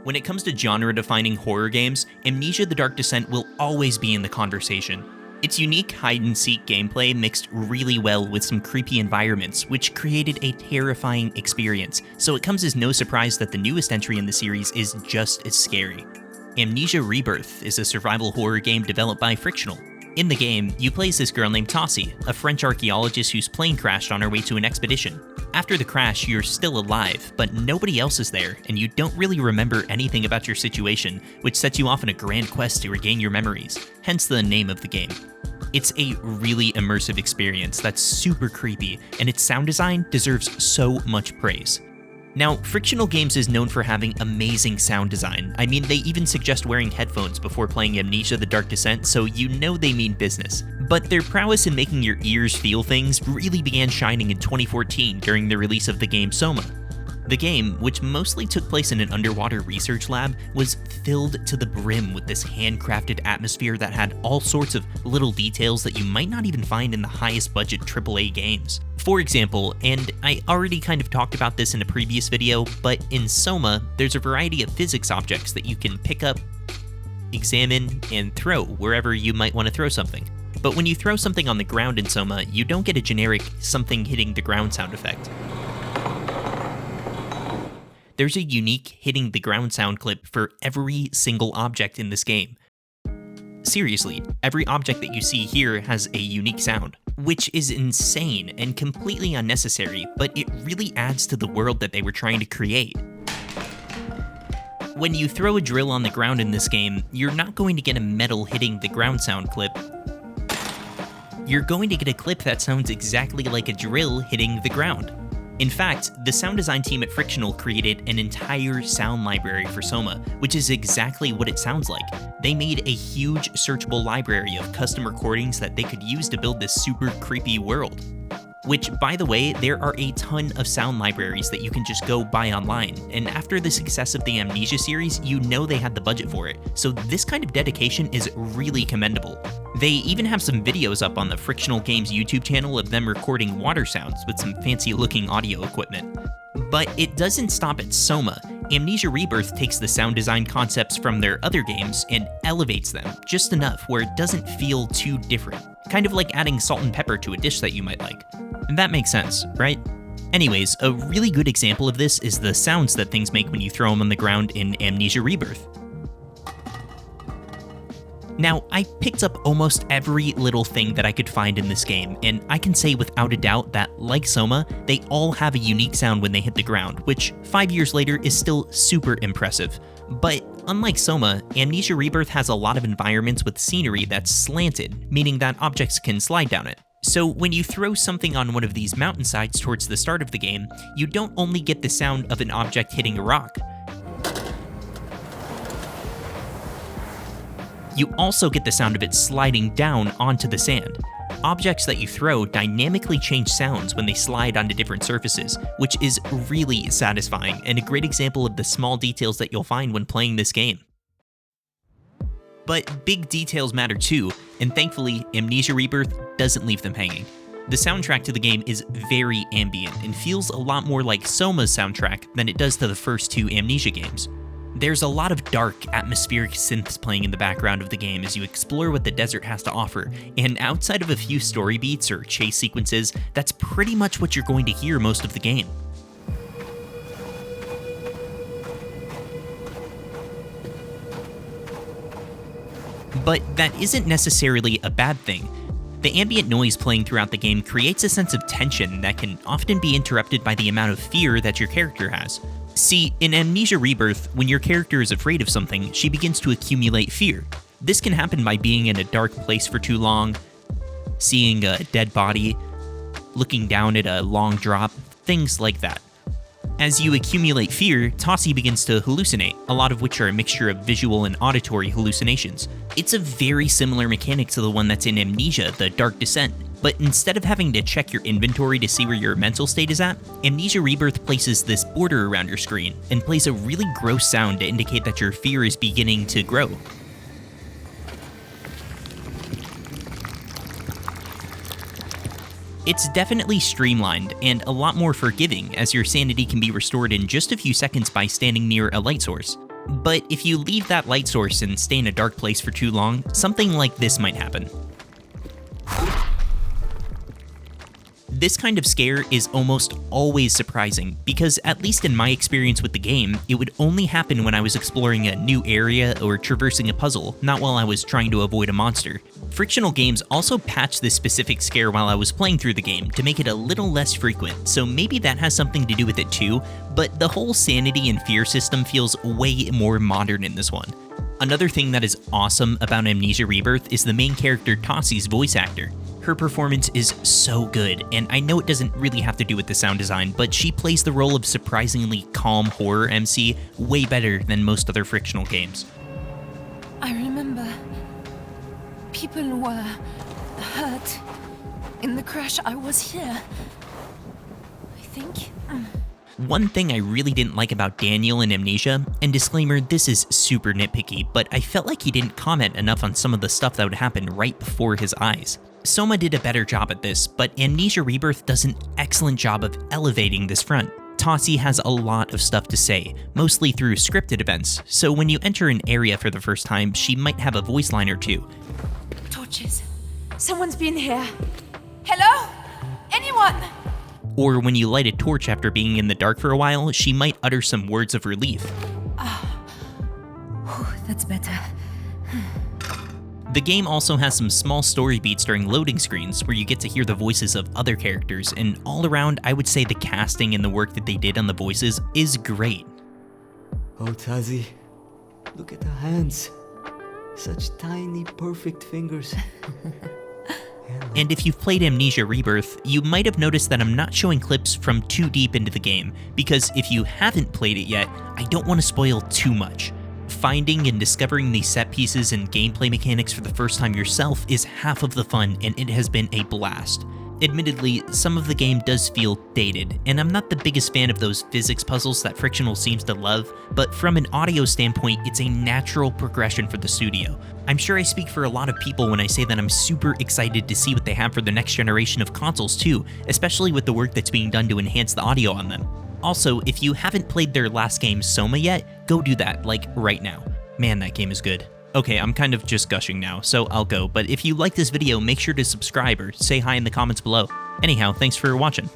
When it comes to genre-defining horror games, Amnesia: The Dark Descent will always be in the conversation. Its unique hide-and-seek gameplay mixed really well with some creepy environments, which created a terrifying experience, so it comes as no surprise that the newest entry in the series is just as scary. Amnesia Rebirth is a survival horror game developed by Frictional. In the game, you play as this girl named Tassie, a French archaeologist whose plane crashed on her way to an expedition. After the crash, you're still alive, but nobody else is there, and you don't really remember anything about your situation, which sets you off on a grand quest to regain your memories, hence the name of the game. It's a really immersive experience that's super creepy, and its sound design deserves so much praise. Now, Frictional Games is known for having amazing sound design. I mean, they even suggest wearing headphones before playing Amnesia: The Dark Descent, so you know they mean business. But their prowess in making your ears feel things really began shining in 2014 during the release of the game Soma. The game, which mostly took place in an underwater research lab, was filled to the brim with this handcrafted atmosphere that had all sorts of little details that you might not even find in the highest budget AAA games. For example, and I already kind of talked about this in a previous video, but in Soma, there's a variety of physics objects that you can pick up, examine, and throw wherever you might want to throw something. But when you throw something on the ground in Soma, you don't get a generic something hitting the ground sound effect. There's a unique hitting the ground sound clip for every single object in this game. Seriously, every object that you see here has a unique sound, which is insane and completely unnecessary, but it really adds to the world that they were trying to create. When you throw a drill on the ground in this game, you're not going to get a metal hitting the ground sound clip. You're going to get a clip that sounds exactly like a drill hitting the ground. In fact, the sound design team at Frictional created an entire sound library for Soma, which is exactly what it sounds like. They made a huge searchable library of custom recordings that they could use to build this super creepy world. Which, by the way, there are a ton of sound libraries that you can just go buy online, and after the success of the Amnesia series, you know they had the budget for it, so this kind of dedication is really commendable. They even have some videos up on the Frictional Games YouTube channel of them recording water sounds with some fancy-looking audio equipment. But it doesn't stop at Soma. Amnesia Rebirth takes the sound design concepts from their other games and elevates them just enough where it doesn't feel too different. Kind of like adding salt and pepper to a dish that you might like. And that makes sense, right? Anyways, a really good example of this is the sounds that things make when you throw them on the ground in Amnesia Rebirth. Now, I picked up almost every little thing that I could find in this game, and I can say without a doubt that, like Soma, they all have a unique sound when they hit the ground, which 5 years later is still super impressive. But unlike Soma, Amnesia Rebirth has a lot of environments with scenery that's slanted, meaning that objects can slide down it. So when you throw something on one of these mountainsides towards the start of the game, you don't only get the sound of an object hitting a rock, you also get the sound of it sliding down onto the sand. Objects that you throw dynamically change sounds when they slide onto different surfaces, which is really satisfying and a great example of the small details that you'll find when playing this game. But big details matter too, and thankfully, Amnesia Rebirth doesn't leave them hanging. The soundtrack to the game is very ambient and feels a lot more like Soma's soundtrack than it does to the first two Amnesia games. There's a lot of dark, atmospheric synths playing in the background of the game as you explore what the desert has to offer, and outside of a few story beats or chase sequences, that's pretty much what you're going to hear most of the game. But that isn't necessarily a bad thing. The ambient noise playing throughout the game creates a sense of tension that can often be interrupted by the amount of fear that your character has. See, in Amnesia Rebirth, when your character is afraid of something, she begins to accumulate fear. This can happen by being in a dark place for too long, seeing a dead body, looking down at a long drop, things like that. As you accumulate fear, Tassie begins to hallucinate, a lot of which are a mixture of visual and auditory hallucinations. It's a very similar mechanic to the one that's in Amnesia: The Dark Descent. But instead of having to check your inventory to see where your mental state is at, Amnesia Rebirth places this border around your screen and plays a really gross sound to indicate that your fear is beginning to grow. It's definitely streamlined and a lot more forgiving, as your sanity can be restored in just a few seconds by standing near a light source. But if you leave that light source and stay in a dark place for too long, something like this might happen. This kind of scare is almost always surprising, because at least in my experience with the game, it would only happen when I was exploring a new area or traversing a puzzle, not while I was trying to avoid a monster. Frictional games also patched this specific scare while I was playing through the game to make it a little less frequent, so maybe that has something to do with it too, but the whole sanity and fear system feels way more modern in this one. Another thing that is awesome about Amnesia Rebirth is the main character Tossi's voice actor. Her performance is so good, and I know it doesn't really have to do with the sound design, but she plays the role of surprisingly calm horror MC way better than most other Frictional games. I remember people were hurt in the crash. I was here, I think. One thing I really didn't like about Daniel in Amnesia, and disclaimer, this is super nitpicky, but I felt like he didn't comment enough on some of the stuff that would happen right before his eyes. Soma did a better job at this, but Amnesia Rebirth does an excellent job of elevating this front. Tossi has a lot of stuff to say, mostly through scripted events, so when you enter an area for the first time, she might have a voice line or two. Torches. Someone's been here. Hello? Anyone? Or when you light a torch after being in the dark for a while, she might utter some words of relief. That's better. The game also has some small story beats during loading screens where you get to hear the voices of other characters, and all around I would say the casting and the work that they did on the voices is great. Oh Tazi, look at the hands. Such tiny, perfect fingers. And if you've played Amnesia Rebirth, you might have noticed that I'm not showing clips from too deep into the game, because if you haven't played it yet, I don't want to spoil too much. Finding and discovering these set pieces and gameplay mechanics for the first time yourself is half of the fun, and it has been a blast. Admittedly, some of the game does feel dated, and I'm not the biggest fan of those physics puzzles that Frictional seems to love, but from an audio standpoint, it's a natural progression for the studio. I'm sure I speak for a lot of people when I say that I'm super excited to see what they have for the next generation of consoles too, especially with the work that's being done to enhance the audio on them. Also, if you haven't played their last game, Soma, yet, go do that, like, right now. Man, that game is good. Okay, I'm kind of just gushing now, so I'll go, but if you like this video, make sure to subscribe or say hi in the comments below. Anyhow, thanks for watching.